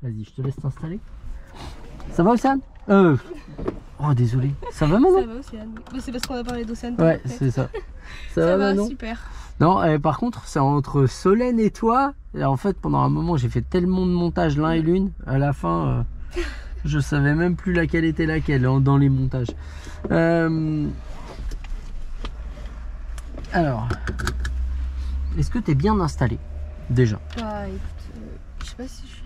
Vas-y, je te laisse t'installer. Ça va, Océane Oh, désolé. Ça va, Manon? Ça va, Océane. Bah, c'est parce qu'on a parlé d'Océane. Ouais, c'est ça. Ça va, Manon? Super. Non, par contre, c'est entre Solène et toi. Et en fait, pendant un moment, j'ai fait tellement de montage l'un et l'une. À la fin, je savais même plus laquelle était laquelle dans les montages. Alors, est-ce que tu es bien installé déjà? Bah, écoute, je sais pas si je suis...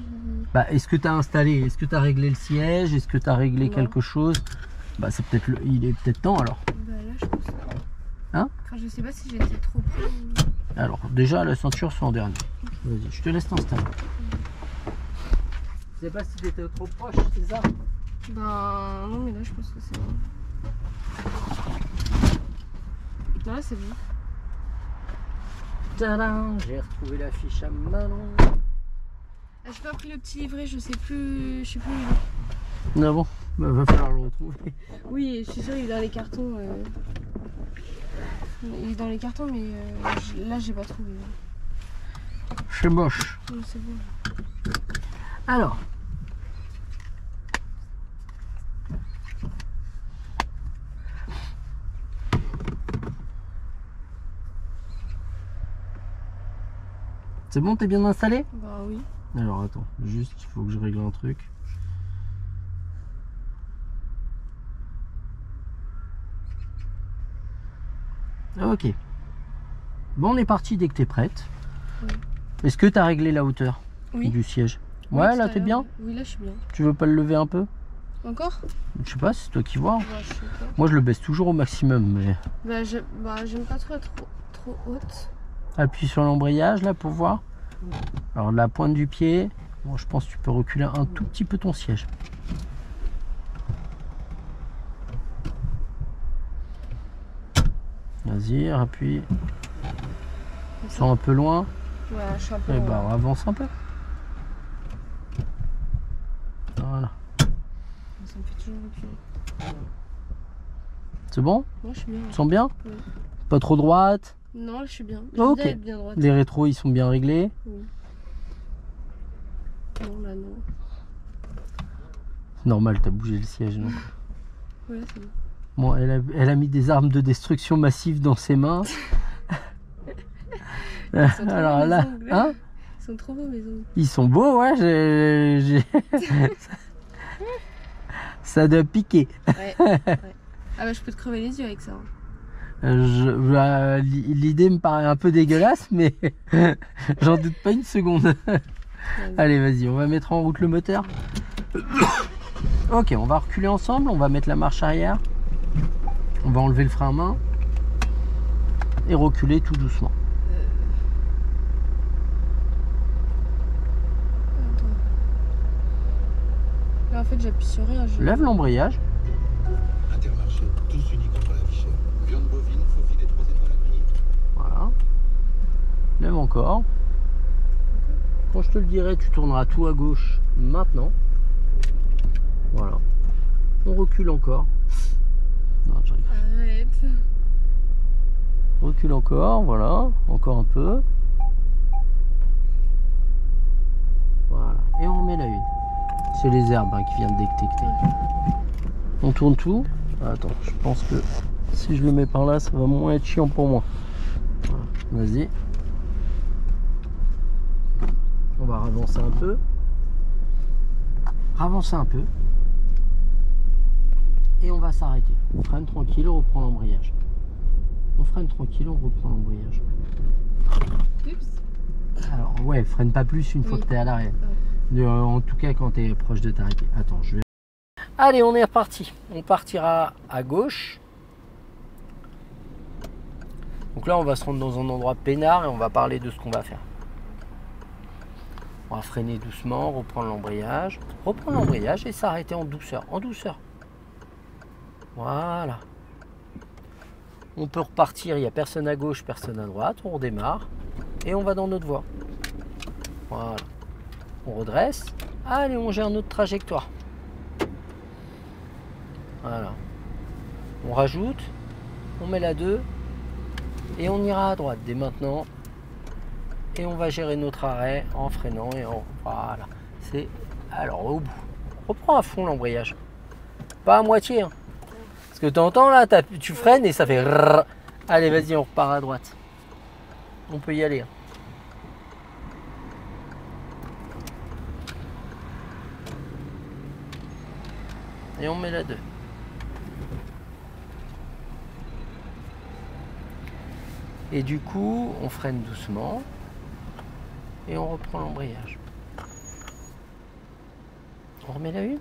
Bah, est-ce que tu as installé? Est-ce que tu as réglé le siège? Est-ce que tu as réglé Non. quelque chose? Bah, c'est peut-être il est peut-être temps alors. Bah là, je pense... Hein? Enfin, je sais pas si j'étais trop près. Alors, déjà, la ceinture, c'est en dernier. Vas-y, je te laisse t'installer. Je sais pas si tu étais trop proche, c'est ça? Ben non, mais là, je pense que c'est bon. Non, là, c'est bon. Tadam, j'ai retrouvé la fiche à Manon. Ah, j'ai pas pris le petit livret, je sais plus où il est. Ah bon, bah, va falloir le retrouver. Oui, je suis sûre, il est dans les cartons. Il est dans les cartons, mais là, j'ai pas trouvé. C'est moche. Non, c'est bon. Alors. C'est bon, t'es bien installé? Bah oui. Alors attends, juste, il faut que je règle un truc. Ok. Bon, on est parti dès que t'es prête. Oui. Est-ce que t'as réglé la hauteur du siège? Oui, Ouais, tout là à t'es l'heure. bien? Oui, là je suis bien. Tu veux pas le lever un peu? Encore? Je sais pas, c'est toi qui vois. Bah, je sais pas. Moi je le baisse toujours au maximum, mais... Bah, j'aime pas trop haute. Appuie sur l'embrayage là pour voir. Alors la pointe du pied, bon, je pense que tu peux reculer un tout petit peu ton siège. Vas-y, appuie. Sens un peu loin. Ouais, je suis un peu Et loin. bah avance un peu. Voilà. Ça me fait toujours reculer. C'est bon? Moi, je suis bien. Tu sens bien? Oui. Pas trop droite? Non, là, je suis bien. Ok. Bien être bien droite. Les rétros ils sont bien réglés. Oui. Non, là, non. Normal, t'as bougé le siège. Donc. Ouais, c'est bon. Bon, elle a mis des armes de destruction massive dans ses mains. Alors là, hein? Ils sont trop beaux, mes ongles. Ils sont beaux, ouais. Ça doit piquer. Ouais. Ouais. Ah bah, je peux te crever les yeux avec ça. L'idée me paraît un peu dégueulasse, mais j'en doute pas une seconde. Allez, vas-y, on va mettre en route le moteur. Ok, on va reculer ensemble, on va mettre la marche arrière. On va enlever le frein à main et reculer tout doucement. Attends. Là, en fait, j'appuie sur rien. Lève l'embrayage. Intermarché, tous unis contre la vie chère. Viande bovine, faux filet 3 étoiles à griller. Voilà. Lève encore. Quand je te le dirai, tu tourneras tout à gauche maintenant. Voilà. On recule encore. Non, je rigole. Arrête. Recule encore, voilà. Encore un peu. Voilà. Et on remet la une. C'est les herbes qui viennent de détecter. On tourne tout. Attends, je pense que si je le mets par là, ça va moins être chiant pour moi. Voilà. Vas-y. On va avancer un peu. Avancer un peu. Et on va s'arrêter. On freine tranquille, on reprend l'embrayage. On freine tranquille, on reprend l'embrayage. Oups. Alors ouais, freine pas plus une fois que tu es à l'arrêt. En tout cas quand tu es proche de t'arrêter. Attends, je vais... Allez, on est reparti. On partira à gauche. Donc là, on va se rendre dans un endroit peinard et on va parler de ce qu'on va faire. On va freiner doucement, reprendre l'embrayage et s'arrêter en douceur, Voilà. On peut repartir, il n'y a personne à gauche, personne à droite, on redémarre et on va dans notre voie. Voilà. On redresse. Allez, on gère notre trajectoire. Voilà. On rajoute, on met la 2 et on ira à droite dès maintenant. Et on va gérer notre arrêt en freinant et en... Voilà. C'est Alors au bout. Reprends à fond l'embrayage. Pas à moitié. Hein. Parce que de temps en temps là, tu freines et ça fait rrr. Allez, vas-y, on repart à droite. On peut y aller. Hein. Et on met la 2. Et du coup, on freine doucement. Et on reprend l'embrayage. On remet la 1.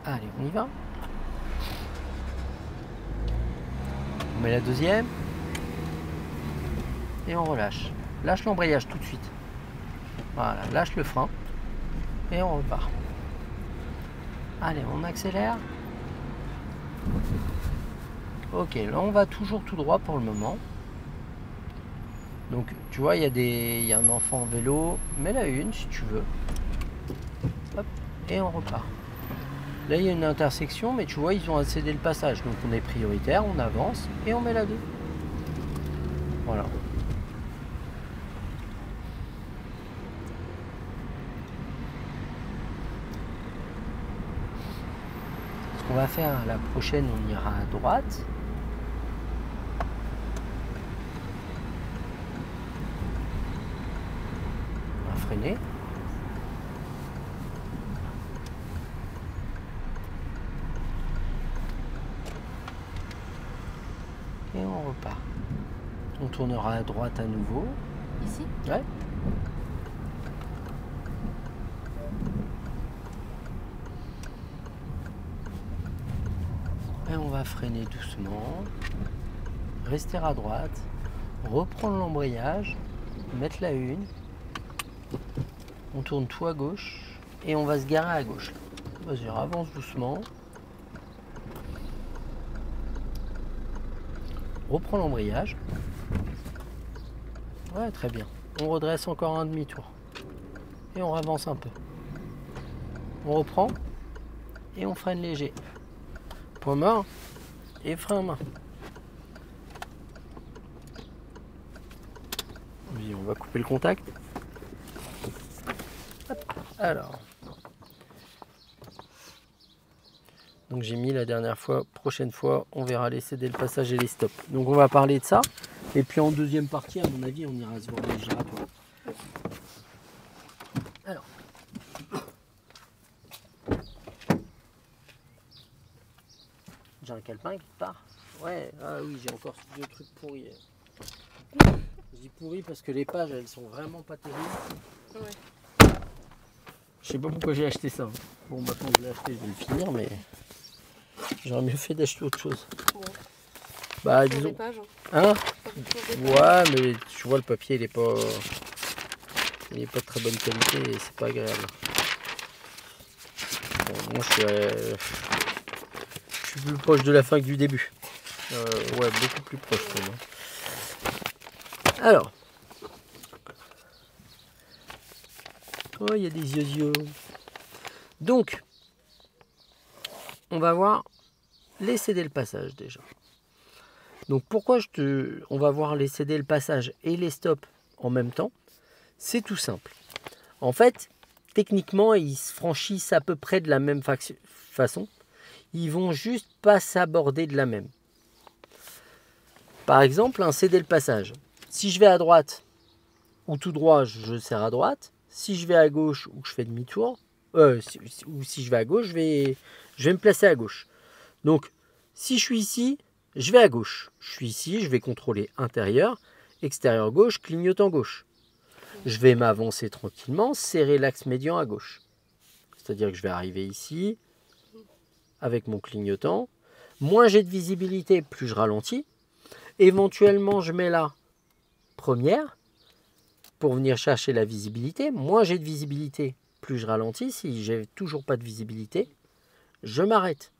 Allez, on y va. On met la 2e. Et on relâche. Lâche l'embrayage tout de suite. Voilà, lâche le frein. Et on repart. Allez, on accélère. Ok, là on va toujours tout droit pour le moment. Donc tu vois, il y a un enfant en vélo. Mets la 1 si tu veux. Hop, et on repart. Là il y a une intersection, mais tu vois, ils ont cédé le passage. Donc on est prioritaire, on avance et on met la 2. Voilà. Ce qu'on va faire, la prochaine, on ira à droite. On va freiner. Et on repart. On tournera à droite à nouveau. Ici? Ouais. Et on va freiner doucement. Rester à droite. Reprendre l'embrayage. Mettre la 1. On tourne tout à gauche. Et on va se garer à gauche. Vas-y, avance doucement. Reprends l'embrayage. Ouais, très bien. On redresse encore un demi-tour. Et on avance un peu. On reprend. Et on freine léger. Point mort. Et frein à main. Oui, on va couper le contact. Hop. Alors. Donc j'ai mis la dernière fois, prochaine fois, on verra les céder le passage et les stops. Donc on va parler de ça. Et puis en deuxième partie, à mon avis, on ira se voir les giratoires. Alors. J'ai un calepin qui part. Ouais, ah oui, j'ai encore ce vieux truc pourri. Je dis pourri parce que les pages, elles sont vraiment pas terribles. Ouais. Je sais pas pourquoi j'ai acheté ça. Bon, maintenant je l'ai acheté, je vais le finir, mais j'aurais mieux fait d'acheter autre chose. Bon. Bah, Sur disons. des pages, Hein? des Ouais, mais tu vois, le papier, il est pas de très bonne qualité et c'est pas agréable. Bon, moi, je suis plus proche de la fin que du début. Ouais, beaucoup plus proche pour moi. Alors. Oh, il y a des yeux. Donc, on va voir les céder le passage déjà. Donc pourquoi on va voir les céder le passage et les stops en même temps? C'est tout simple. En fait, techniquement, ils se franchissent à peu près de la même façon. Ils vont juste pas s'aborder de la même. Par exemple, un céder le passage. Si je vais à droite ou tout droit, je serre à droite. Si je vais à gauche ou que je fais demi-tour, ou si je vais à gauche, je vais me placer à gauche. Donc, si je suis ici, je vais à gauche. Je suis ici, je vais contrôler intérieur, extérieur gauche, clignotant gauche. Je vais m'avancer tranquillement, serrer l'axe médian à gauche. C'est-à-dire que je vais arriver ici, avec mon clignotant. Moins j'ai de visibilité, plus je ralentis. Éventuellement, je mets la première pour venir chercher la visibilité. Moins j'ai de visibilité, plus je ralentis. Si j'ai toujours pas de visibilité, je m'arrête.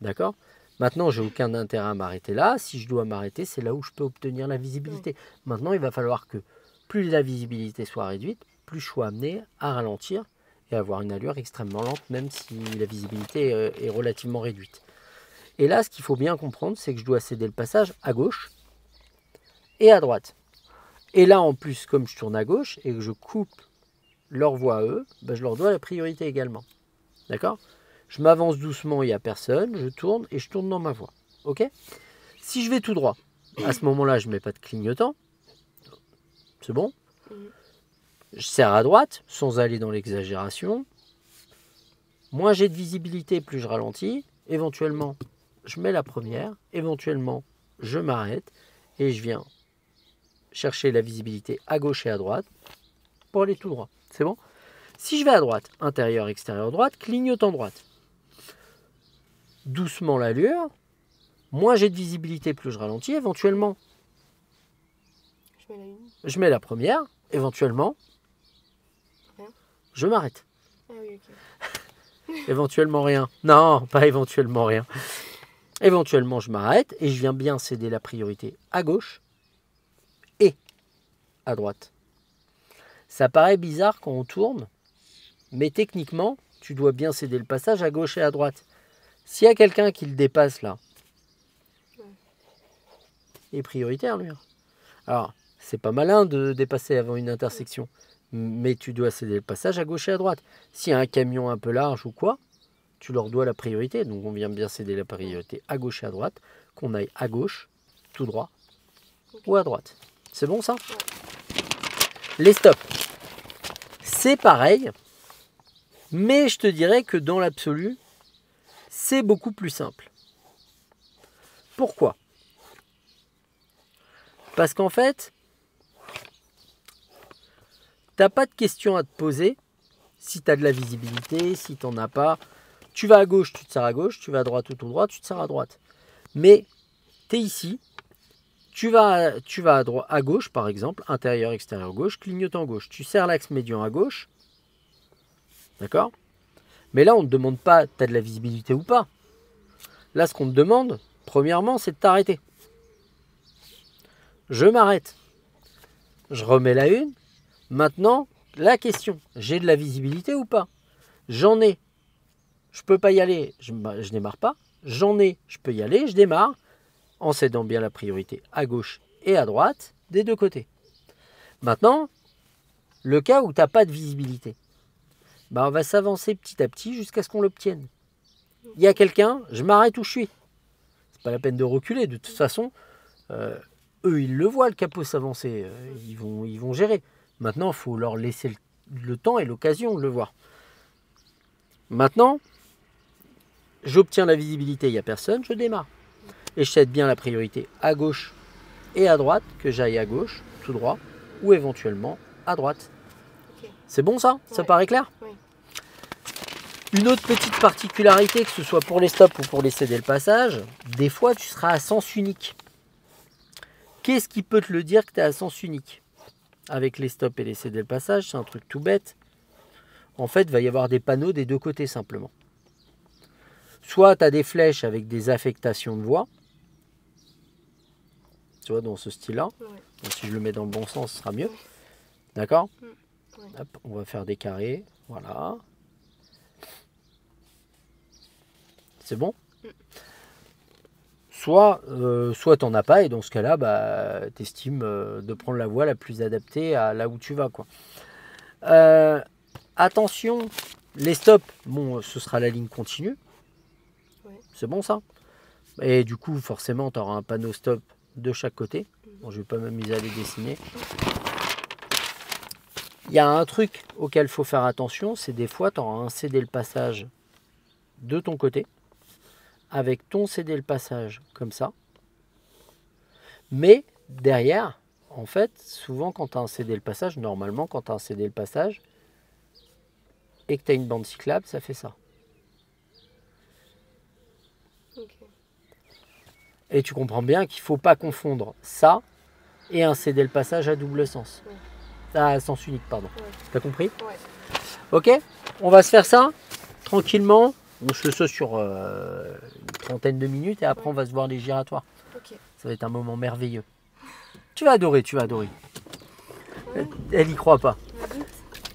D'accord ? Maintenant, j'ai aucun intérêt à m'arrêter là. Si je dois m'arrêter, c'est là où je peux obtenir la visibilité. Maintenant, il va falloir que plus la visibilité soit réduite, plus je sois amené à ralentir et avoir une allure extrêmement lente, même si la visibilité est relativement réduite. Et là, ce qu'il faut bien comprendre, c'est que je dois céder le passage à gauche et à droite. Et là, en plus, comme je tourne à gauche et que je coupe leur voie à eux, ben, je leur dois la priorité également. D'accord? Je m'avance doucement, il n'y a personne, je tourne et je tourne dans ma voie. Ok? Si je vais tout droit, à ce moment-là, je ne mets pas de clignotant. C'est bon? Je serre à droite, sans aller dans l'exagération. Moins j'ai de visibilité, plus je ralentis. Éventuellement, je mets la première. Éventuellement, je m'arrête et je viens chercher la visibilité à gauche et à droite pour aller tout droit. C'est bon? Si je vais à droite, intérieur, extérieur, droite, clignotant droite. Doucement l'allure. Moins j'ai de visibilité, plus je ralentis. Éventuellement, je mets la première. Éventuellement, je m'arrête. Ah oui, ok. Éventuellement rien. Non, pas éventuellement rien. Éventuellement, je m'arrête et je viens bien céder la priorité à gauche et à droite. Ça paraît bizarre quand on tourne, mais techniquement, tu dois bien céder le passage à gauche et à droite. S'il y a quelqu'un qui le dépasse là, il est prioritaire lui. Alors, c'est pas malin de dépasser avant une intersection, mais tu dois céder le passage à gauche et à droite. S'il y a un camion un peu large ou quoi, tu leur dois la priorité. Donc on vient bien céder la priorité à gauche et à droite, qu'on aille à gauche, tout droit, ou à droite. C'est bon ça? Les stops, c'est pareil, mais je te dirais que dans l'absolu, c'est beaucoup plus simple. Pourquoi? Parce qu'en fait, tu n'as pas de questions à te poser si tu as de la visibilité, si tu n'en as pas. Tu vas à gauche, tu te sers à gauche, tu vas à droite ou tout droit, tu te sers à droite. Mais tu es ici, tu vas à gauche par exemple, intérieur, extérieur, gauche, clignotant gauche. Tu serres l'axe médian à gauche, d'accord? Mais là, on ne te demande pas, tu as de la visibilité ou pas. Là, ce qu'on te demande, premièrement, c'est de t'arrêter. Je m'arrête. Je remets la une. Maintenant, la question, j'ai de la visibilité ou pas? J'en ai. Je peux pas y aller, je démarre pas. J'en ai, je peux y aller, je démarre. En cédant bien la priorité à gauche et à droite, des deux côtés. Maintenant, le cas où tu n'as pas de visibilité, on va s'avancer petit à petit jusqu'à ce qu'on l'obtienne. Il y a quelqu'un, je m'arrête où je suis. C'est pas la peine de reculer, de toute façon, eux ils le voient le capot s'avancer, ils vont gérer. Maintenant, il faut leur laisser le temps et l'occasion de le voir. Maintenant, j'obtiens la visibilité, il n'y a personne, je démarre. Et je cède bien la priorité à gauche et à droite, que j'aille à gauche, tout droit, ou éventuellement à droite. Okay. C'est bon ça? Ça paraît clair? Oui. Une autre petite particularité, que ce soit pour les stops ou pour les céder le passage, des fois tu seras à sens unique. Qu'est-ce qui peut te le dire que tu es à sens unique? Avec les stops et les céder le passage, c'est un truc tout bête. En fait, il va y avoir des panneaux des deux côtés simplement. Soit tu as des flèches avec des affectations de voie. Tu vois, dans ce style-là. Ouais. Donc, si je le mets dans le bon sens, ce sera mieux. D'accord? Ouais. Hop, on va faire des carrés. Voilà. C'est bon? Soit tu n'en as pas, et dans ce cas-là, tu estimes de prendre la voie la plus adaptée à là où tu vas, quoi. Attention, les stops, bon, ce sera la ligne continue. Ouais. C'est bon ça? Et du coup, forcément, tu auras un panneau stop de chaque côté. Bon, je ne vais pas m'amuser à les dessiner. Il y a un truc auquel il faut faire attention, c'est des fois, tu auras un céder le passage de ton côté, avec ton céder le passage comme ça. Mais derrière, en fait, souvent quand tu as un céder le passage, normalement quand tu as un céder le passage et que tu as une bande cyclable, ça fait ça. Okay. Et tu comprends bien qu'il ne faut pas confondre ça et un céder le passage à double sens. Ouais. À sens unique, pardon. Ouais. T'as compris? Ouais. Ok, on va se faire ça tranquillement. On se fait sur une trentaine de minutes et après on va se voir les giratoires. Okay. Ça va être un moment merveilleux. Tu vas adorer, tu vas adorer. Ouais. Elle y croit pas.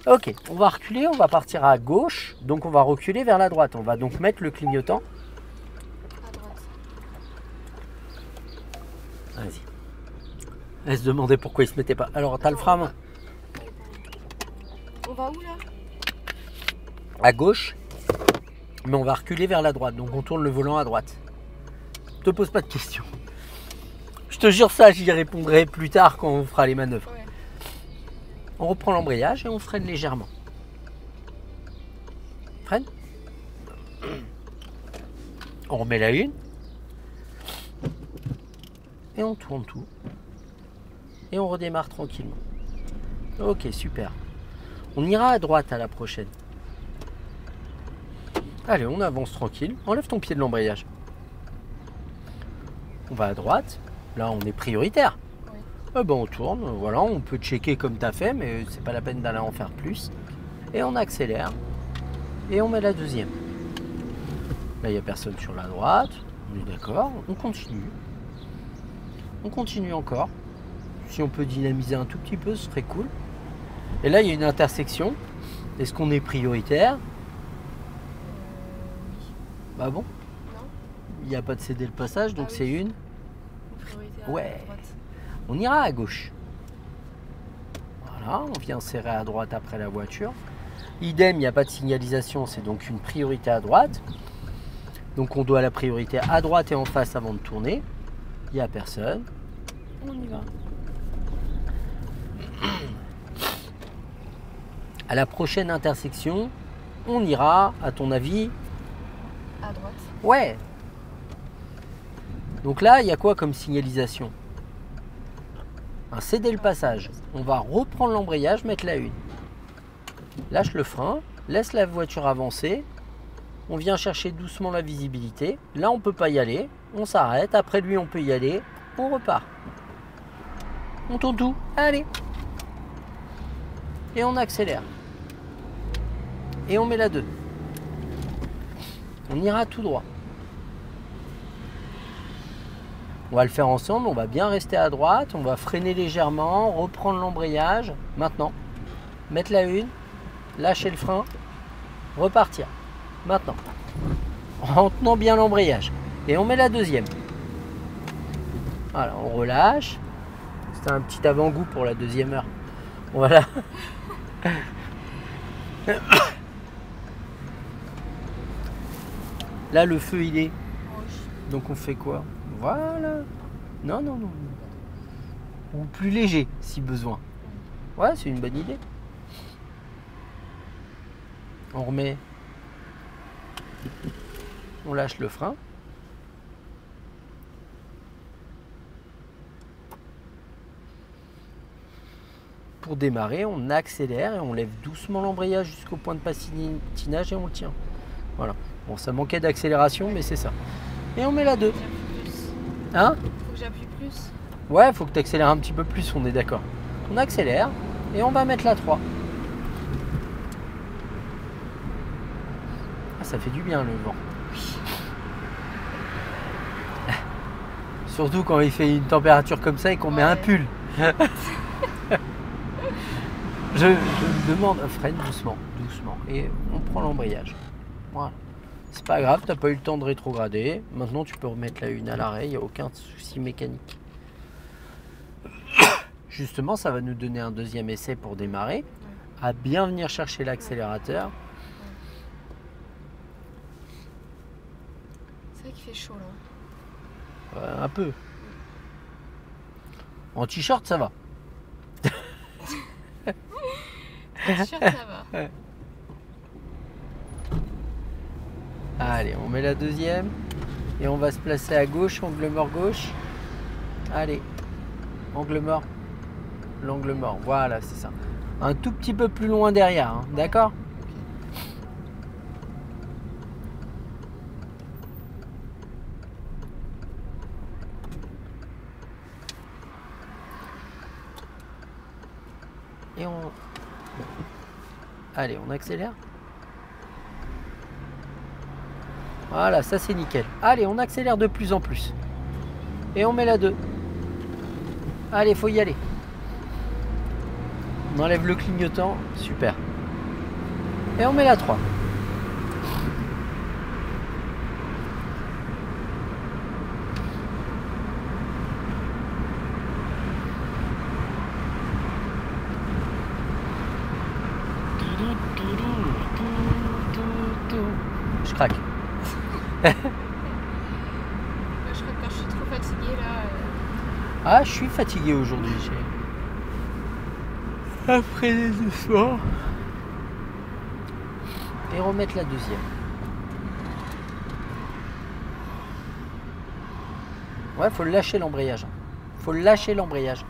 Ok, on va reculer, on va partir à gauche. Donc on va reculer vers la droite. On va donc mettre le clignotant Vas-y. Elle se demandait pourquoi il se mettait pas. Alors, t'as le frein à main. On va où là? À gauche, mais on va reculer vers la droite. Donc on tourne le volant à droite. Te pose pas de questions. Je te jure ça, j'y répondrai plus tard quand on fera les manœuvres. Ouais. On reprend l'embrayage et on freine légèrement. Freine. On remet la une. Et on tourne tout. Et on redémarre tranquillement. Ok, super. On ira à droite à la prochaine. Allez, on avance tranquille. Enlève ton pied de l'embrayage. On va à droite. Là, on est prioritaire. Oui. Ah ben, on tourne. Voilà, on peut checker comme tu as fait, mais c'est pas la peine d'aller en faire plus. Et on accélère. Et on met la deuxième. Là, il n'y a personne sur la droite. On est d'accord. On continue. On continue encore. Si on peut dynamiser un tout petit peu, ce serait cool. Et là, il y a une intersection. Est-ce qu'on est prioritaire? Oui. Bah bon, Non. il n'y a pas de céder le passage, donc Ah oui. c'est une. Priorité à Ouais. droite. On ira à gauche. Voilà, on vient serrer à droite après la voiture. Idem, il n'y a pas de signalisation, c'est donc une priorité à droite. Donc on doit la priorité à droite et en face avant de tourner. Il n'y a personne. On y va. À la prochaine intersection, on ira, à ton avis? À droite. Ouais. Donc là, il y a quoi comme signalisation? Un céder le passage. On va reprendre l'embrayage, mettre la une. Lâche le frein, laisse la voiture avancer. On vient chercher doucement la visibilité. Là, on peut pas y aller. On s'arrête. Après lui, on peut y aller. On repart. On tourne tout. Allez. Et on accélère. Et on met la 2. On ira tout droit. On va le faire ensemble, on va bien rester à droite, on va freiner légèrement, reprendre l'embrayage. Maintenant, mettre la une, lâcher le frein, repartir. Maintenant, en tenant bien l'embrayage. Et on met la deuxième. Voilà, on relâche. C'était un petit avant-goût pour la deuxième heure. Voilà. Là, le feu, il est. Rouge. Donc on fait quoi? Voilà. Non, non, non. Ou plus léger, si besoin. Ouais, c'est une bonne idée. On remet. On lâche le frein. Pour démarrer, on accélère et on lève doucement l'embrayage jusqu'au point de patinage et on le tient. Voilà. Bon, ça manquait d'accélération, mais c'est ça. Et on met la 2. J'appuie plus. Hein? Faut que j'appuie plus. Ouais, faut que tu accélères un petit peu plus, on est d'accord. On accélère et on va mettre la 3. Ah, ça fait du bien le vent. Surtout quand il fait une température comme ça et qu'on met un pull. Je me demande, freine doucement, doucement. Et on prend l'embrayage. Voilà. C'est pas grave, t'as pas eu le temps de rétrograder. Maintenant, tu peux remettre la une à l'arrêt, il n'y a aucun souci mécanique. Justement, ça va nous donner un deuxième essai pour démarrer. À bien venir chercher l'accélérateur. C'est vrai qu'il fait chaud là. Un peu. En t-shirt, ça va. T-shirt, ça va. Allez, on met la deuxième. Et on va se placer à gauche, angle mort gauche. Allez, angle mort. L'angle mort, voilà, c'est ça. Un tout petit peu plus loin derrière, hein, d'accord? Et on... Allez, on accélère. Voilà, ça c'est nickel. Allez, on accélère de plus en plus. Et on met la 2. Allez, faut y aller. On enlève le clignotant. Super. Et on met la 3. craque. Moi, je crois que quand je suis trop fatiguée là. Ah, je suis fatigué aujourd'hui. Après les soirs. Et remettre la deuxième. Ouais, faut lâcher l'embrayage. Faut lâcher l'embrayage.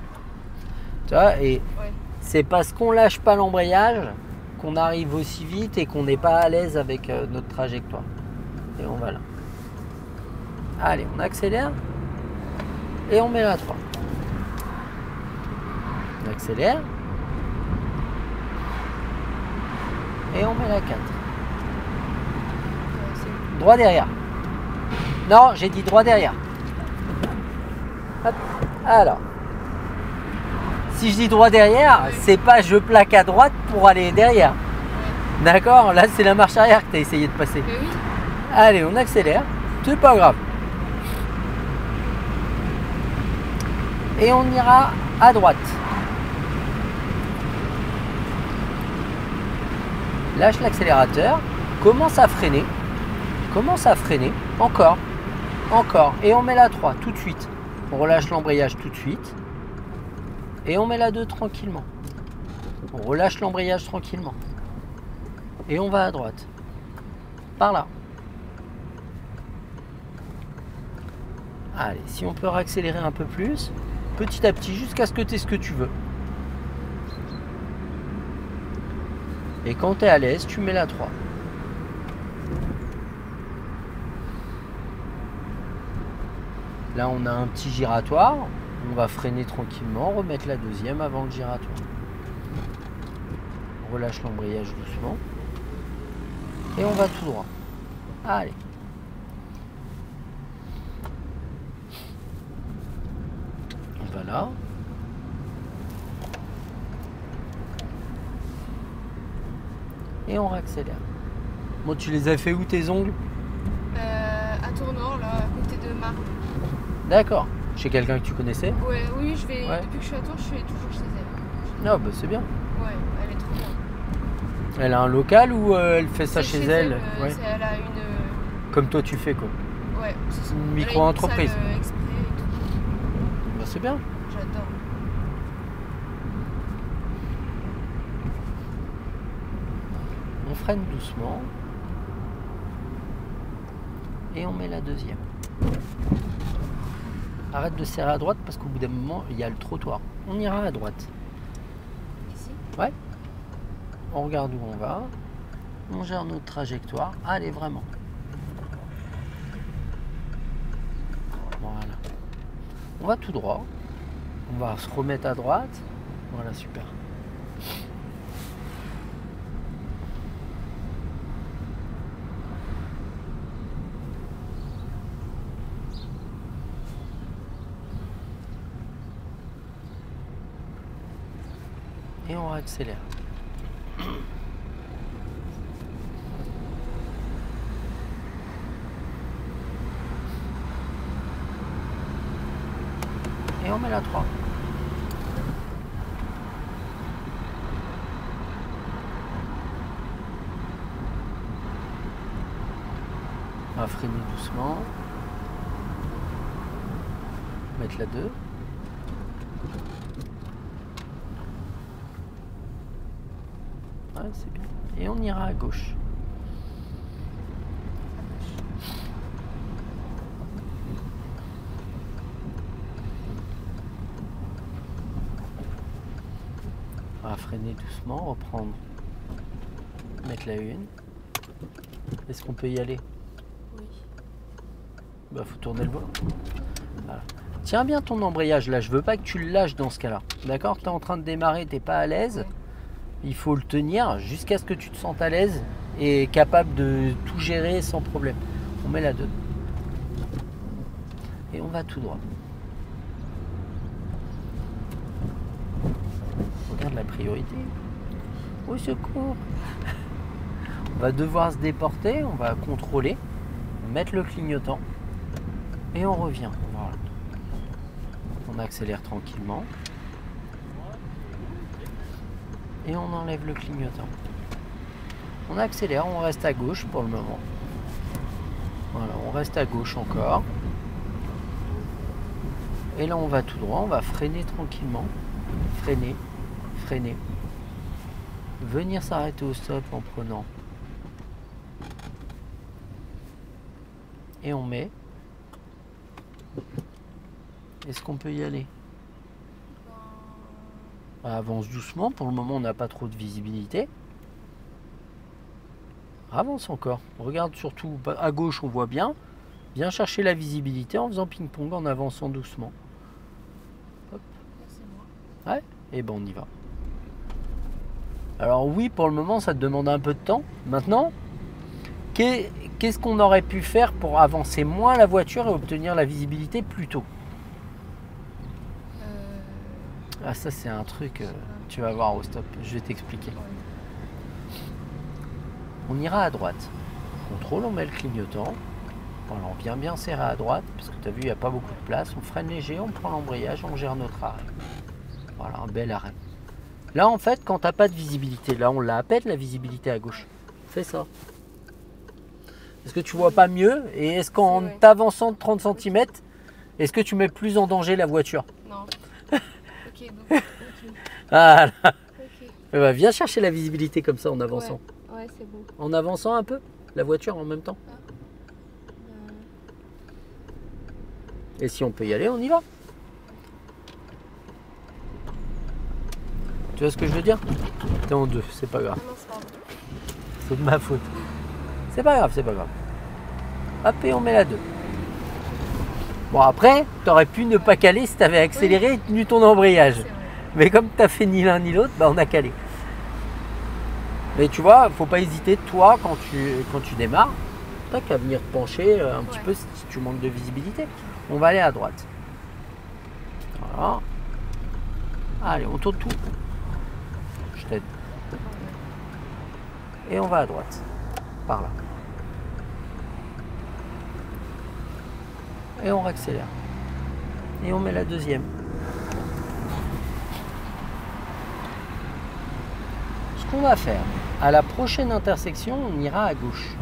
Tu vois, et Ouais. c'est parce qu'on lâche pas l'embrayage qu'on arrive aussi vite et qu'on n'est pas à l'aise avec notre trajectoire. Et on va là. Allez, on accélère. Et on met la 3. On accélère. Et on met la 4. C'est Droit derrière. Non, j'ai dit droit derrière. Hop. Alors. Si je dis droit derrière, Oui. c'est pas je plaque à droite pour aller derrière. ouais. D'accord? Là, c'est la marche arrière que tu as essayé de passer. Mais oui. Allez, on accélère. C'est pas grave. Et on ira à droite. Lâche l'accélérateur. Commence à freiner. Commence à freiner. Encore. Encore. Et on met la 3 tout de suite. On relâche l'embrayage tout de suite. Et on met la 2 tranquillement. On relâche l'embrayage tranquillement. Et on va à droite. Par là. Allez, si on peut réaccélérer un peu plus, petit à petit, jusqu'à ce que tu aies ce que tu veux. Et quand tu es à l'aise, tu mets la 3. Là, on a un petit giratoire. On va freiner tranquillement, remettre la deuxième avant le giratoire. On relâche l'embrayage doucement. Et on va tout droit. Allez. On va là. Et on réaccélère. Bon, tu les as fait où tes ongles? À Tournant, là, à côté de Marne. D'accord. Chez quelqu'un que tu connaissais? Ouais, oui, je vais. Ouais. Depuis que je suis à Tours, je suis toujours chez elle. Non, bah c'est bien. Ouais, elle est trop bien. Elle a un local ou elle fait ça C'est chez elle? Ouais. Elle a une. Comme toi tu fais quoi. Ouais, c'est ça. Une Elle a micro-entreprise. salle, exprès et tout. Bah c'est bien. J'adore. On freine doucement. Et on met la deuxième. Arrête de serrer à droite parce qu'au bout d'un moment, il y a le trottoir. On ira à droite. Ici. Ouais. On regarde où on va. On gère notre trajectoire. Allez, vraiment. Voilà. On va tout droit. On va se remettre à droite. Voilà, super. Et on accélère. Et on met la 3. On va freiner doucement. Mettre la 2. Ouais, c'est bien. Et on ira à gauche. On va freiner doucement, reprendre. Mettre la 1. Est-ce qu'on peut y aller? Oui. Bah faut tourner le volant. Voilà. Tiens bien ton embrayage là, je veux pas que tu le lâches dans ce cas-là. D'accord? Tu es en train de démarrer, t'es pas à l'aise. Ouais. Il faut le tenir jusqu'à ce que tu te sentes à l'aise et capable de tout gérer sans problème. On met la 2. Et on va tout droit. Regarde la priorité. Au secours. On va devoir se déporter, on va contrôler, mettre le clignotant et on revient. Voilà. On accélère tranquillement. Et on enlève le clignotant. On accélère, on reste à gauche pour le moment. Voilà, on reste à gauche encore. Et là, on va tout droit, on va freiner tranquillement. Freiner, freiner. Venir s'arrêter au stop en prenant. Et on met. Est-ce qu'on peut y aller? Avance doucement, pour le moment on n'a pas trop de visibilité. Avance encore, regarde surtout à gauche, on voit bien. Viens chercher la visibilité en faisant ping-pong, en avançant doucement. Hop. Ouais, et ben on y va. Alors oui, pour le moment ça te demande un peu de temps. Maintenant, qu'est-ce qu'on aurait pu faire pour avancer moins la voiture et obtenir la visibilité plus tôt? Ah, ça c'est un truc, tu vas voir au stop, je vais t'expliquer. On ira à droite. Contrôle, on met le clignotant. Voilà, on vient bien serrer à droite, parce que tu as vu, il n'y a pas beaucoup de place. On freine léger, on prend l'embrayage, on gère notre arrêt. Voilà, un bel arrêt. Là, en fait, quand tu n'as pas de visibilité, là, on l'a à peine, la visibilité à gauche. Fais ça. Est-ce que tu vois pas mieux? Et est-ce qu'en t'avançant de 30 cm, est-ce que tu mets plus en danger la voiture? Non. Ok, donc, ok. Voilà. Ok. Eh ben, viens chercher la visibilité comme ça en avançant. Ouais, c'est bon. En avançant un peu la voiture en même temps. Et si on peut y aller, on y va. Tu vois ce que je veux dire? T'es en deux, c'est pas grave. Non, c'est pas bon. C'est de ma faute. C'est pas grave, c'est pas grave. Hop, et on met la 2. Bon, après, t'aurais pu ne pas caler si t'avais accéléré et tenu ton embrayage. C'est vrai. Mais comme t'as fait ni l'un ni l'autre, bah on a calé. Mais tu vois, faut pas hésiter, toi, quand tu démarres, t'as qu'à venir te pencher un petit peu si tu manques de visibilité. On va aller à droite. Voilà. Allez, on tourne tout. Je t'aide. Et on va à droite. Par là. Et on accélère. Et on met la deuxième. Ce qu'on va faire, à la prochaine intersection, on ira à gauche.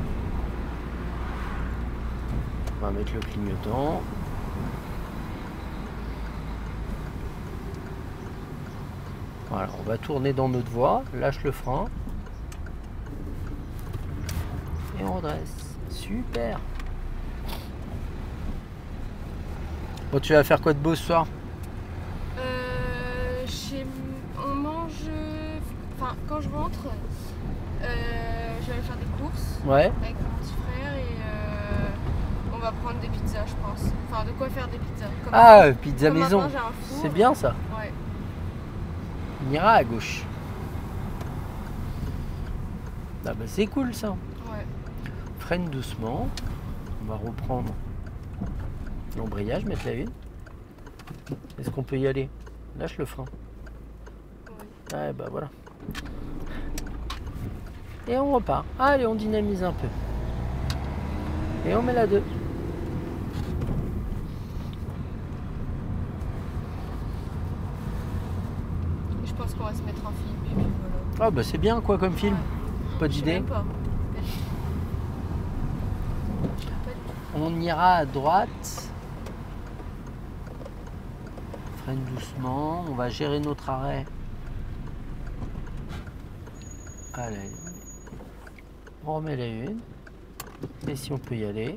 On va mettre le clignotant. Voilà, on va tourner dans notre voie, lâche le frein. Et on redresse. Super. Bon, tu vas faire quoi de beau ce soir? On mange. Enfin, quand je rentre, je vais aller faire des courses Ouais. avec mon petit frère et on va prendre des pizzas, je pense. Enfin, de quoi faire des pizzas. Comme Ah, maintenant- pizza comme maison. maintenant, j'ai un four. C'est bien ça. Ouais. On ira à gauche. Ah bah c'est cool ça. Ouais. Freine doucement. On va reprendre l'embrayage, mettre la une. Est-ce qu'on peut y aller? Lâche le frein. Ouais. Ouais, bah voilà. Et on repart. Allez, on dynamise un peu. Et on met la 2. Et je pense qu'on va se mettre un film et puis voilà. Ah bah c'est bien quoi comme film. Pas Je sais d'idée. même pas. On ira à droite. Freine doucement. On va gérer notre arrêt. Allez. On remet la une. Et si on peut y aller.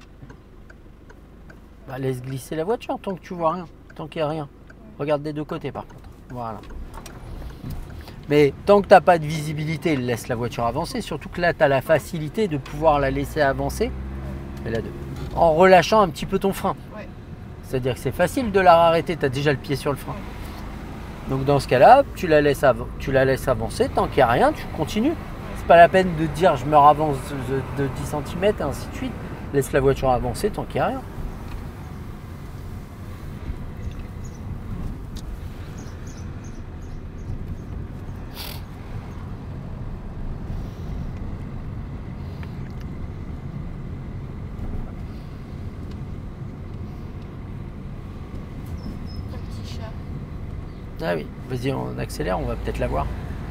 Bah, laisse glisser la voiture tant que tu vois rien. Tant qu'il n'y a rien. Regarde des deux côtés par contre. Voilà. Mais tant que tu n'as pas de visibilité, laisse la voiture avancer. Surtout que là, tu as la facilité de pouvoir la laisser avancer. Et la 2. En relâchant un petit peu ton frein. Ouais. C'est-à-dire que c'est facile de la arrêter, tu as déjà le pied sur le frein. Donc dans ce cas-là, tu la laisses avancer, tant qu'il n'y a rien, tu continues. C'est pas la peine de dire je me ravance de 10 cm et ainsi de suite. Laisse la voiture avancer tant qu'il n'y a rien. Un petit chat. Ah oui, vas-y, on accélère, on va peut-être la voir.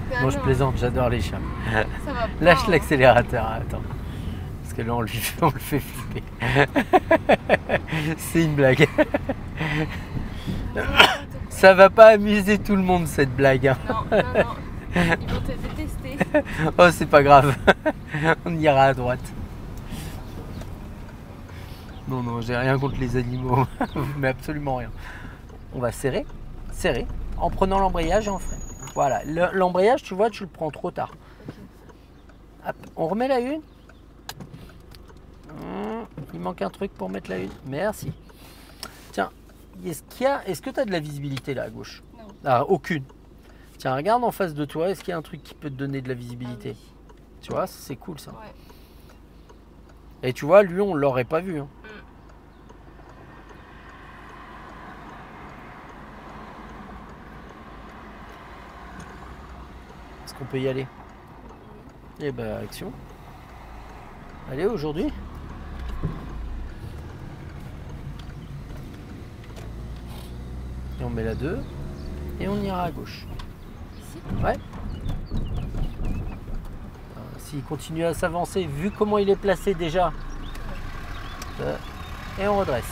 Mais Moi je non, plaisante, j'adore les chats. Ça va pas. Lâche hein. l'accélérateur, attends. Parce que là on le fait flipper. C'est une blague. Ça va pas amuser tout le monde cette blague. Hein. Non. Ils vont te détester. Oh, c'est pas grave. On ira à droite. Non, j'ai rien contre les animaux. Mais absolument rien. On va serrer. En prenant l'embrayage et en frein. Voilà. L'embrayage, tu vois, tu le prends trop tard. Hop, on remet la une. Il manque un truc pour mettre la une. Merci. Tiens, est-ce que tu as de la visibilité là à gauche? Non. Ah, aucune. Tiens, regarde en face de toi, est-ce qu'il y a un truc qui peut te donner de la visibilité? Ah oui. Tu vois, c'est cool ça. Ouais. Et tu vois, lui, on l'aurait pas vu. Hein. Est-ce qu'on peut y aller? Eh ben, action. Allez, aujourd'hui. Et on met la 2. Et on ira à gauche. Ici? Ouais. S'il continue à s'avancer, vu comment il est placé déjà. Et on redresse.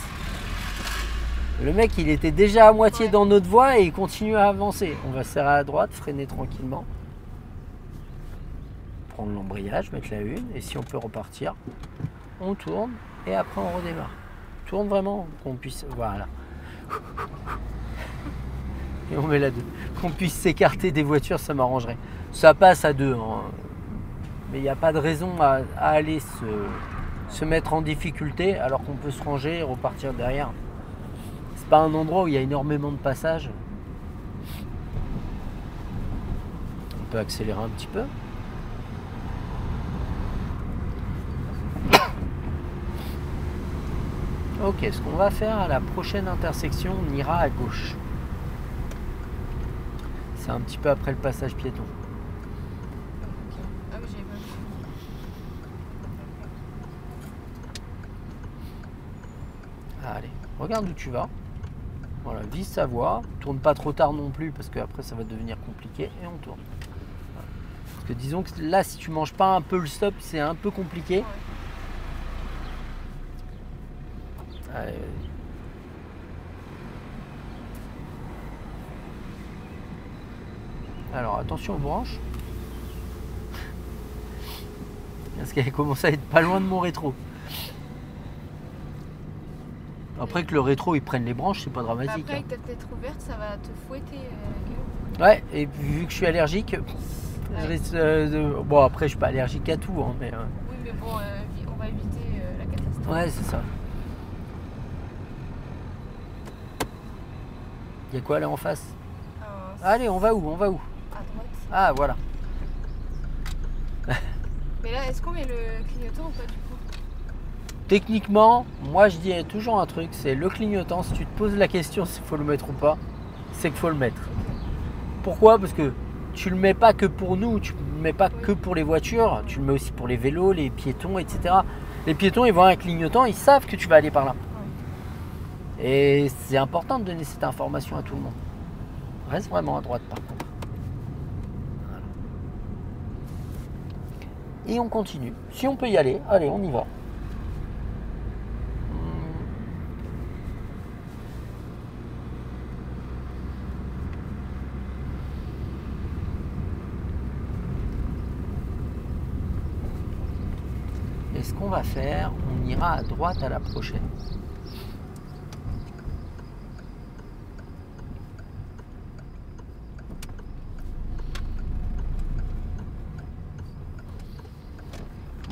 Le mec, il était déjà à moitié dans notre voie et il continue à avancer. On va serrer à droite, freiner tranquillement. Prendre l'embrayage, mettre la une. Et si on peut repartir, on tourne et après on redémarre. Tourne vraiment, qu'on puisse... Voilà. Et on met la 2. Qu'on puisse s'écarter des voitures, ça m'arrangerait. Ça passe à 2. Hein. Mais il n'y a pas de raison à aller se mettre en difficulté alors qu'on peut se ranger et repartir derrière. C'est pas un endroit où il y a énormément de passages. On peut accélérer un petit peu. Ok, ce qu'on va faire à la prochaine intersection, on ira à gauche. C'est un petit peu après le passage piéton. Ah oui, j'avais pas vu. Allez, regarde où tu vas. Voilà, vise sa voie. Tourne pas trop tard non plus parce qu'après ça va devenir compliqué et on tourne. Voilà. Parce que disons que là, si tu manges pas un peu le stop, c'est un peu compliqué. Ouais. Allez, vas-y. Alors attention aux branches. Parce qu'elle commence à être pas loin de mon rétro. Après que le rétro il prenne les branches, c'est pas dramatique. Après, avec ta tête ouverte, ça va te fouetter la gueule. Ouais, et vu que je suis allergique, je risque bon après je suis pas allergique à tout, hein, mais Oui, mais bon, on va éviter la catastrophe. ouais c'est ça. Il y a quoi là en face? Allez, on va où? À droite. Ah voilà. Mais là, est-ce qu'on met le clignotant ou pas du coup? Techniquement, moi je dis toujours un truc, c'est le clignotant, si tu te poses la question s'il faut le mettre ou pas, c'est qu'il faut le mettre. Pourquoi? Parce que tu le mets pas que pour nous, tu le mets pas que pour les voitures, tu le mets aussi pour les vélos, les piétons, etc. Les piétons, ils voient un clignotant, ils savent que tu vas aller par là. Et c'est important de donner cette information à tout le monde. Reste vraiment à droite par contre. Voilà. Et on continue. Si on peut y aller, allez, on y va. Et ce qu'on va faire, on ira à droite à la prochaine.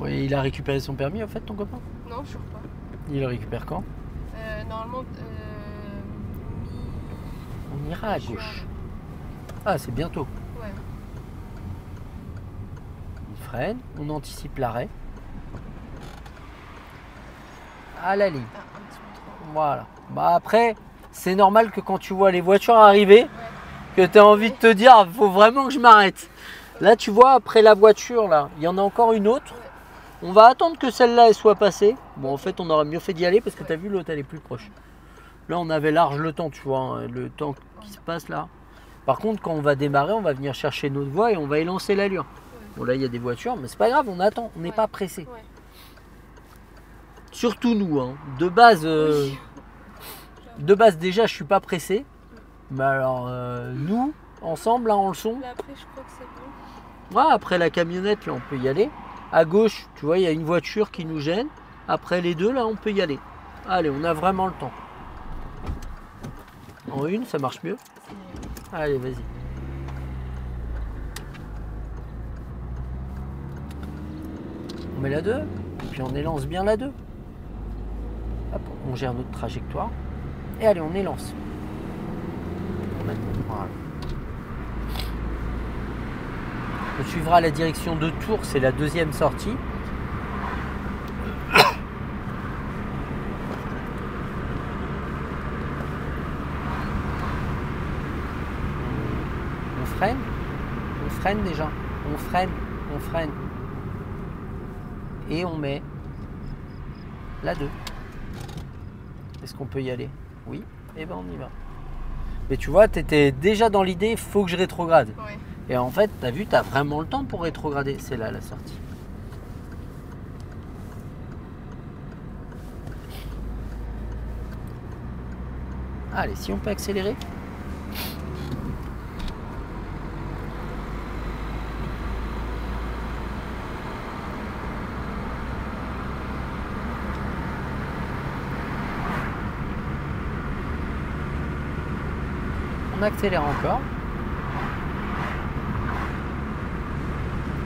Oui, il a récupéré son permis en fait, ton copain? Non, je crois pas. Il le récupère quand? Normalement, On ira à gauche. Ah, c'est bientôt. ouais. On freine, on anticipe l'arrêt. À la ligne. Ah, un petit peu trop. Voilà. Bah après, c'est normal que quand tu vois les voitures arriver, que tu as envie de te dire, faut vraiment que je m'arrête. Là, tu vois, après la voiture, là, il y en a encore une autre. On va attendre que celle-là elle soit passée. Bon, en fait, on aurait mieux fait d'y aller parce que tu as vu, l'autre, elle est plus proche. Là, on avait large le temps, tu vois, hein, le temps qui se passe là. Par contre, quand on va démarrer, on va venir chercher notre voie et on va élancer l'allure. Bon, là, il y a des voitures, mais c'est pas grave, on attend, on n'est pas pressé. Ouais. Surtout nous, hein. De base, Oui. déjà, je suis pas pressé. Mais alors, nous, ensemble, là, en leçon. Là, après, je crois que c'est bon. Ouais, après la camionnette, là, on peut y aller. À gauche, tu vois, il y a une voiture qui nous gêne. Après les deux, là, on peut y aller. Allez, on a vraiment le temps. En une, ça marche mieux. C'est mieux. Allez, vas-y. On met la 2, et puis on élance bien la 2. Hop, on gère notre trajectoire. Et allez, on élance. Voilà. On suivra la direction de Tours, c'est la deuxième sortie. On freine déjà, on freine. Et on met la 2. Est-ce qu'on peut y aller? Oui, et ben on y va. Mais tu vois, tu étais déjà dans l'idée, il faut que je rétrograde. Ouais. Et en fait, tu as vu, tu as vraiment le temps pour rétrograder. C'est là la sortie. Allez, si on peut accélérer. On accélère encore.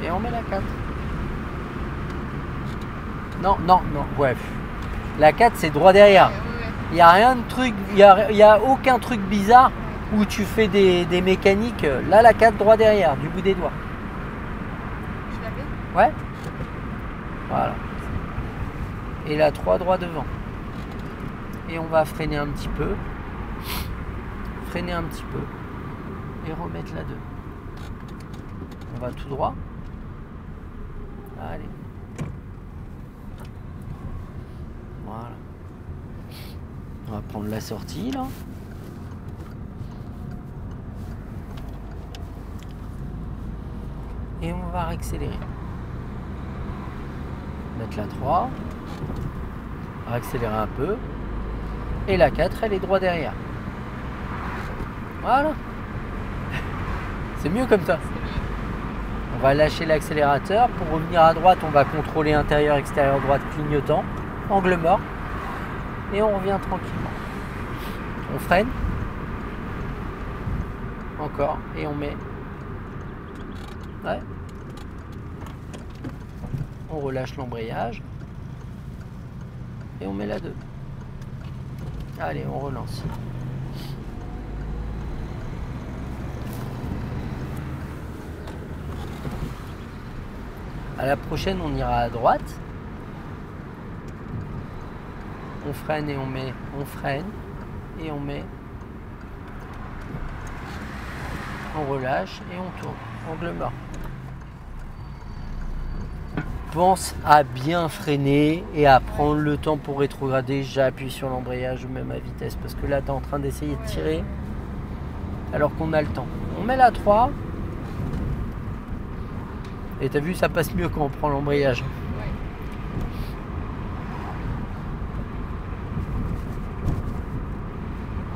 Et on met la 4. Non, ouais. La 4, c'est droit derrière. Ouais. Il n'y a rien de truc, il y a aucun truc bizarre où tu fais des mécaniques. Là, la 4, droit derrière, du bout des doigts. Je l'avais. Ouais. Voilà. Et la 3, droit devant. Et on va freiner un petit peu. Freiner un petit peu. Et remettre la 2. On va tout droit. Allez. Voilà. On va prendre la sortie là. Et on va réaccélérer. Mettre la 3. Réaccélérer un peu. Et la 4, elle est droit derrière. Voilà. C'est mieux comme ça. C'est mieux. On va lâcher l'accélérateur. Pour revenir à droite, on va contrôler intérieur, extérieur, droite, clignotant. Angle mort. Et on revient tranquillement. On freine. Encore. Et on met. Ouais. On relâche l'embrayage. Et on met la 2. Allez, on relance. À la prochaine, on ira à droite. On freine et on met. On freine et on met. On relâche et on tourne. Angle mort. Pense à bien freiner et à prendre le temps pour rétrograder. J'appuie sur l'embrayage ou même à vitesse parce que là, tu es en train d'essayer de tirer alors qu'on a le temps. On met la 3. Et t'as vu, ça passe mieux quand on prend l'embrayage. Ouais.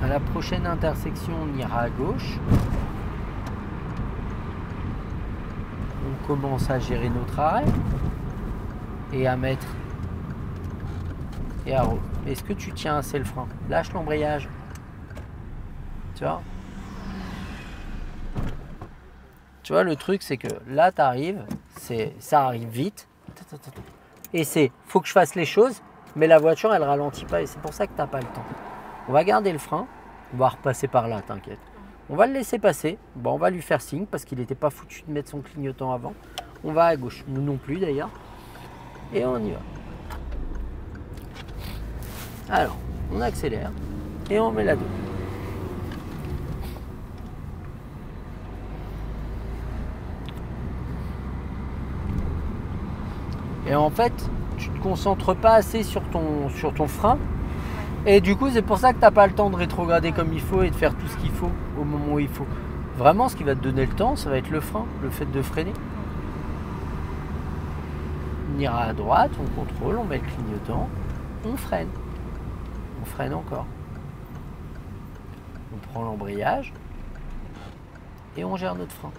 À la prochaine intersection, on ira à gauche. On commence à gérer notre arrêt. Et à mettre. Et à re. Est-ce que tu tiens assez le frein? Lâche l'embrayage. Tu vois? Tu vois, le truc, c'est que là, tu arrives, ça arrive vite. Et faut que je fasse les choses, mais la voiture, elle ralentit pas. Et c'est pour ça que tu n'as pas le temps. On va garder le frein. On va repasser par là, t'inquiète. On va le laisser passer. Bon, on va lui faire signe parce qu'il n'était pas foutu de mettre son clignotant avant. On va à gauche. Nous non plus, d'ailleurs. Et on y va. Alors, on accélère. Et on met la 2. Et en fait, tu ne te concentres pas assez sur ton frein. Et du coup, c'est pour ça que tu n'as pas le temps de rétrograder comme il faut et de faire tout ce qu'il faut au moment où il faut. Vraiment, ce qui va te donner le temps, ça va être le frein, le fait de freiner. On ira à droite, on contrôle, on met le clignotant. On freine. On freine encore. On prend l'embrayage et on gère notre frein.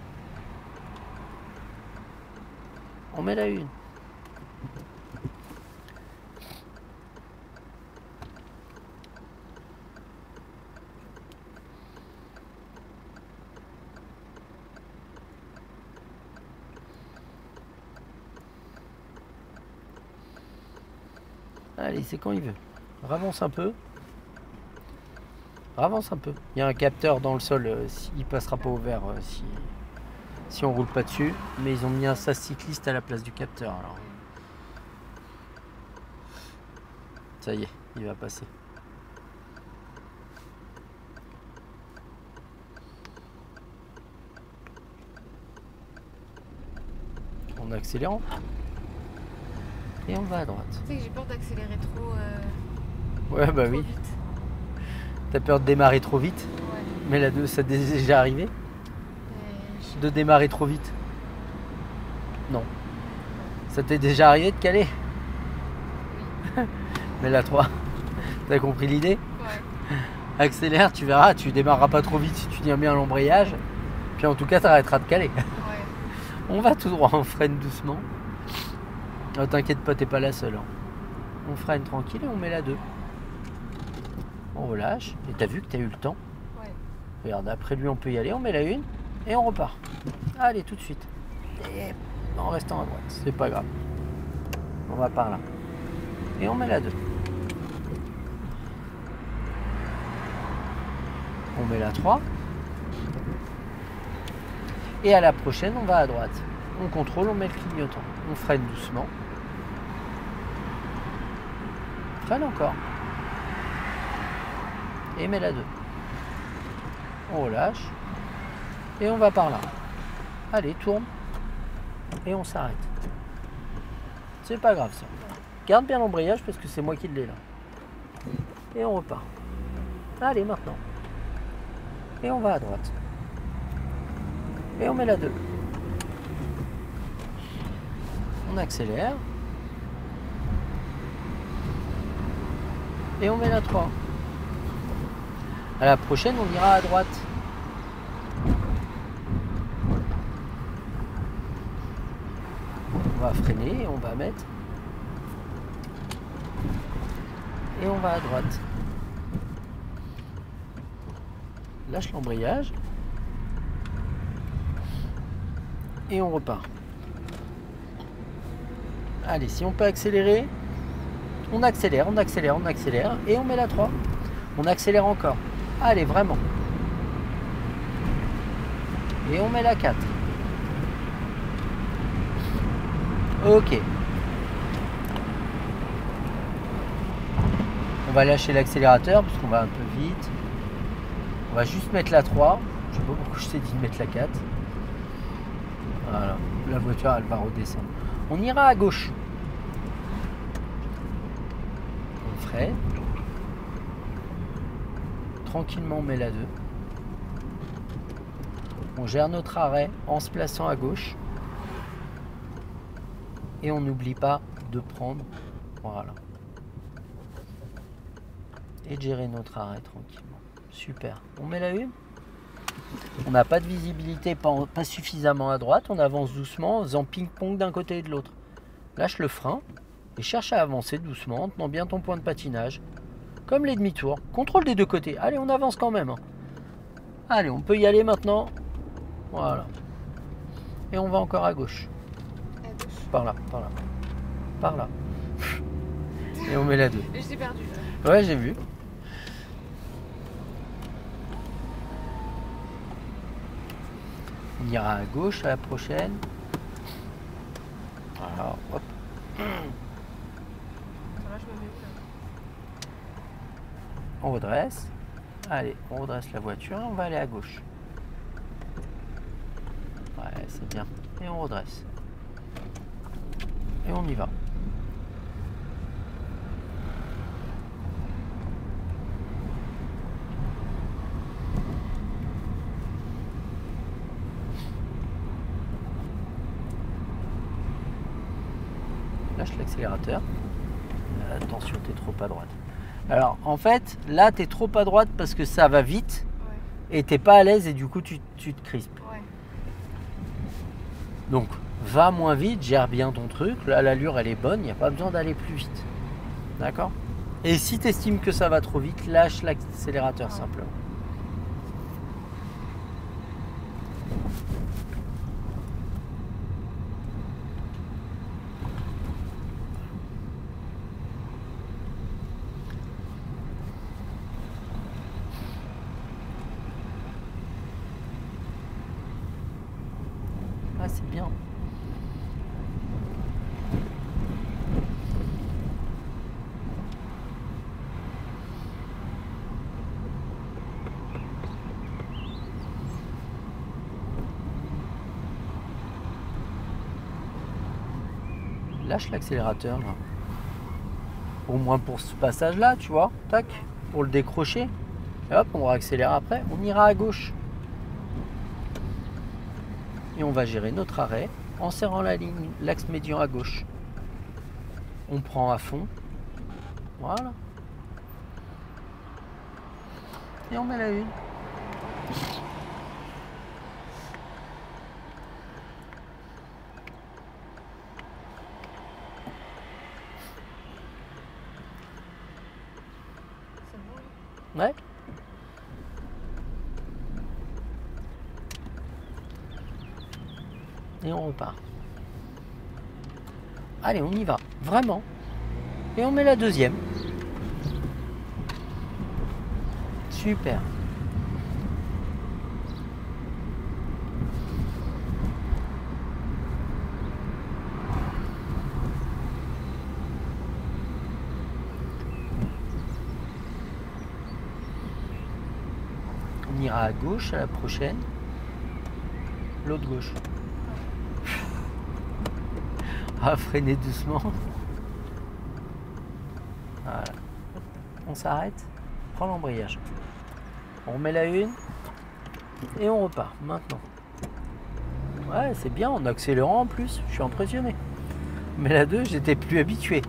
On met la une. Allez, c'est quand il veut. Ravance un peu. Ravance un peu. Il y a un capteur dans le sol, il passera pas au vert si on roule pas dessus. Mais ils ont mis un sas cycliste à la place du capteur. Alors. Ça y est, il va passer. En accélérant. Et on va à droite. Tu sais que j'ai peur d'accélérer trop, ouais, bah trop oui. vite. T'as peur de démarrer trop vite? Ouais. Mais la 2, ça t'est déjà arrivé? De démarrer trop vite? Non. Ça t'est déjà arrivé de caler? Oui. Mais la 3, t'as compris l'idée? Ouais. Accélère, tu verras, tu démarreras pas trop vite si tu tiens bien l'embrayage. Puis en tout cas, t'arrêteras de caler. Ouais. On va tout droit, on freine doucement. Oh, t'inquiète pas, t'es pas la seule. Hein. On freine tranquille et on met la 2. On relâche. Et t'as vu que t'as eu le temps? Ouais. Regarde, après lui, on peut y aller. On met la 1 et on repart. Allez, tout de suite. Et en restant à droite, c'est pas grave. On va par là. Et on met la 2. On met la 3. Et à la prochaine, on va à droite. On contrôle, on met le clignotant. On freine doucement. Freine encore. Et met la 2. On relâche. Et on va par là. Allez, tourne. Et on s'arrête. C'est pas grave ça. Garde bien l'embrayage parce que c'est moi qui l'ai là. Et on repart. Allez, maintenant. Et on va à droite. Et on met la 2. On accélère. Et on met la 3. À la prochaine, on ira à droite. On va freiner, on va mettre. Et on va à droite. Lâche l'embrayage. Et on repart. Allez, si on peut accélérer, on accélère, on accélère, on accélère. Et on met la 3. On accélère encore. Allez, vraiment. Et on met la 4. Ok. On va lâcher l'accélérateur parce qu'on va un peu vite. On va juste mettre la 3. Je sais pas pourquoi je t'ai dit de mettre la 4. Voilà. La voiture, elle va redescendre. On ira à gauche. On freine. Tranquillement, on met la 2. On gère notre arrêt en se plaçant à gauche. Et on n'oublie pas de prendre. Voilà. Et de gérer notre arrêt tranquillement. Super. On met la 1. On n'a pas de visibilité, pas suffisamment à droite. On avance doucement en faisant ping-pong d'un côté et de l'autre. Lâche le frein et cherche à avancer doucement en tenant bien ton point de patinage. Comme les demi-tours. Contrôle des deux côtés. Allez, on avance quand même. Hein. Allez, on peut y aller maintenant. Voilà. Et on va encore à gauche. À gauche. Par là, par là. Par là. Et on met la 2. Je t'ai perdu. Ouais, j'ai vu. On ira à gauche à la prochaine. Alors, hop. Ça va, je me mets où là? On redresse. Allez, on redresse la voiture et on va aller à gauche. Ouais, c'est bien. Et on redresse. Et on y va. Lâche l'accélérateur. attention, t'es trop à droite. Alors en fait, là t'es trop à droite parce que ça va vite Ouais. et t'es pas à l'aise et du coup tu te crispes. Ouais. Donc va moins vite, gère bien ton truc. Là l'allure elle est bonne, il n'y a pas besoin d'aller plus vite. D'accord? Et si tu estimes que ça va trop vite, lâche l'accélérateur simplement. Ah, c'est bien. Lâche l'accélérateur là. Au moins pour ce passage là, tu vois. Tac. Pour le décrocher. Et hop, on va accélérer après. On ira à gauche. Et on va gérer notre arrêt en serrant la ligne, l'axe médian à gauche. On prend à fond. Voilà. Et on met la une. C'est bon, là. Ouais. Et on repart. Allez, on y va. Vraiment. Et on met la deuxième. Super. On ira à gauche à la prochaine. L'autre gauche. Ah, freiner doucement. Voilà. On s'arrête. Prends l'embrayage. On remet la une. Et on repart maintenant. Ouais, c'est bien en accélérant en plus. Je suis impressionné. Mais la 2, j'étais plus habitué.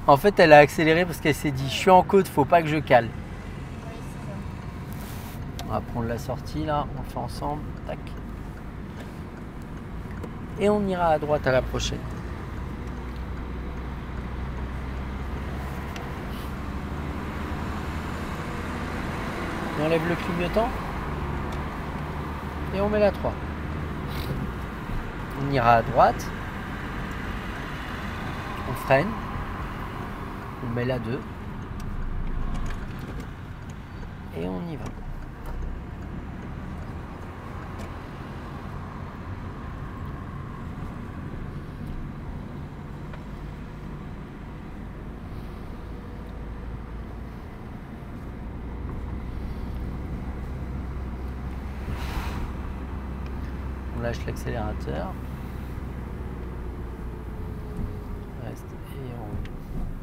En fait, elle a accéléré parce qu'elle s'est dit, je suis en côte, faut pas que je cale. Oui, c'est ça. On va prendre la sortie là, on fait ensemble. Tac. Et on ira à droite à la prochaine. On enlève le clignotant. Et on met la 3. On ira à droite. On freine. On met la 2. Et on y va. On lâche l'accélérateur. Reste et on...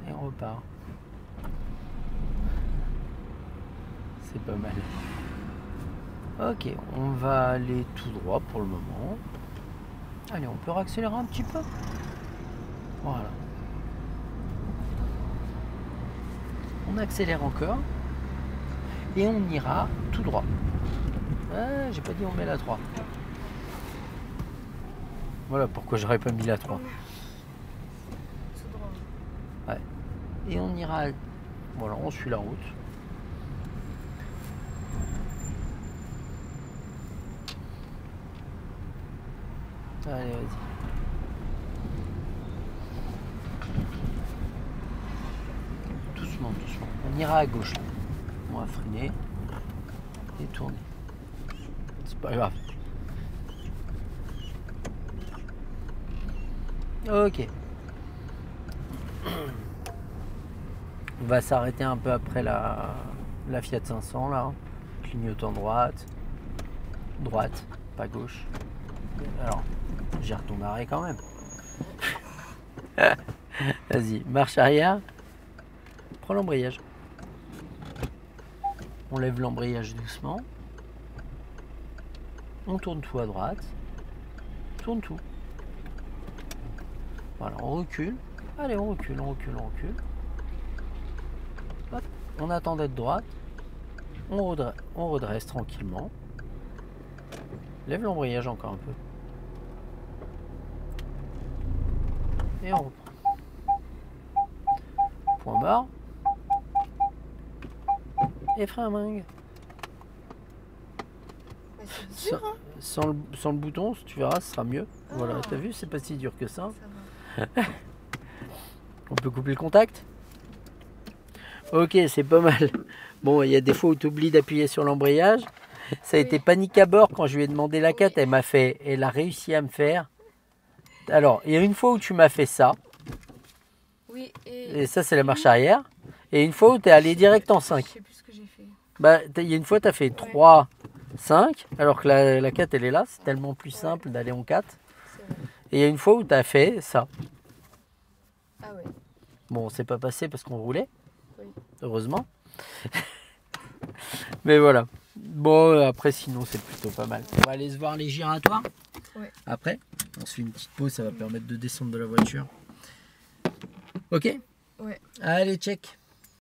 Et on repart. C'est pas mal. Ok, on va aller tout droit pour le moment. Allez, on peut réaccélérer un petit peu. Voilà. On accélère encore. Et on ira tout droit. Ah, j'ai pas dit on met la 3. Voilà pourquoi j'aurais pas mis la 3. Tout droit. Ouais. Et on ira... Voilà, on suit la route. Allez, vas-y. Doucement, doucement. On ira à gauche. Là. On va freiner et tourner. C'est pas grave. Ok. On va s'arrêter un peu après la Fiat 500 là. Clignotant droite. Droite, pas gauche. Alors, Gère ton arrêt quand même. Vas-y, marche arrière. Prends l'embrayage. On lève l'embrayage doucement. On tourne tout à droite. Tourne tout. Voilà, on recule. Allez, on recule, on recule, on recule. Hop, on attend d'être droite. On redresse tranquillement. Lève l'embrayage encore un peu. Et on reprend. Point barre. Et frein à main. Mais c'est dur, hein. Sans le bouton, tu verras, ce sera mieux. Ah. Voilà, t'as vu, c'est pas si dur que ça. Ça va. On peut couper le contact. Ok, c'est pas mal. Bon, il y a des fois où tu oublies d'appuyer sur l'embrayage. Ça a été panique à bord quand je lui ai demandé la 4. Elle a réussi à me faire. Alors, il y a une fois où tu m'as fait ça. Oui, Et ça, c'est la marche arrière. Et une fois où tu es allé direct en 5. Je sais plus ce que j'ai fait. Bah, il y a une fois, tu as fait 3, 5. Alors que la 4, elle est là. C'est tellement plus simple d'aller en 4. C'est vrai. Et il y a une fois où tu as fait ça. Ah ouais. Bon, c'est pas passé parce qu'on roulait. Oui. Heureusement. Mais voilà. Bon, après, sinon, c'est plutôt pas mal. On va aller se voir les giratoires. Ouais. Après, on se fait une petite pause. Ça va permettre de descendre de la voiture. Ok? Ouais. Allez, check.